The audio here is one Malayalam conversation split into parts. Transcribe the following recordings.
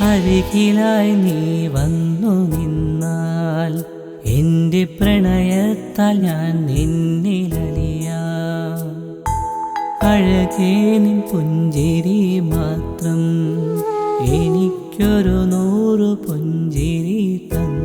അരികിലായി നീ വന്നു നിന്നാൽ എൻ്റെ പ്രണയത്താൽ ഞാൻ നിന്നിലലിയാം. അഴകേ നിൻ പുഞ്ചിരി മാത്രം എനിക്കൊരു 100 പുഞ്ചിരി തന്നു.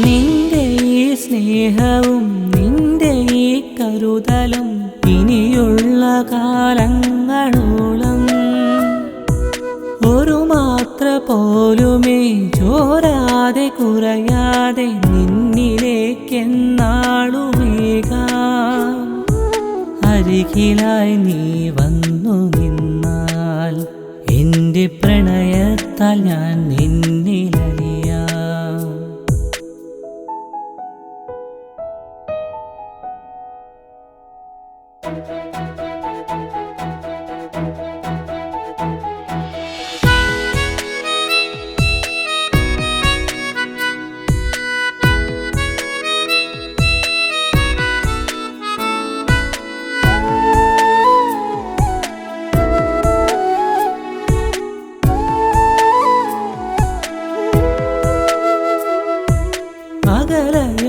നിന്റെ ഈ സ്നേഹവും നിന്റെ ഈ കരുതലും ഇനിയുള്ള കാലങ്ങളോളം ഒരു മാത്ര പോലുമേ ചോരാതെ കുറയാതെ നിന്നിലേക്കെന്നാളുമേകാം. അരികിലായി നീ വന്നു നിന്നാൽ എൻ്റെ പ്രണയത്താൽ ഞാൻ നിന്നിലലിയാം.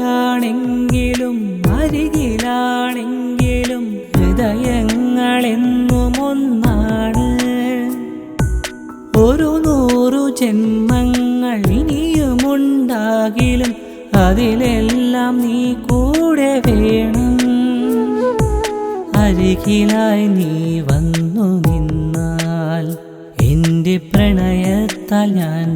അകലെയാണെങ്കിലും അരികിലാണെങ്കിലും ഹൃദയങ്ങളെന്നും ഒന്നാണ്. ഒരു 100 ജന്മങ്ങൾ ഇനിയുമുണ്ടാകിലും അതിലെല്ലാം നീ കൂടെ വേണം. അരികിലായി നീ വന്നു നിന്നാൽ എൻ്റെ പ്രണയത്താൽ ഞാൻ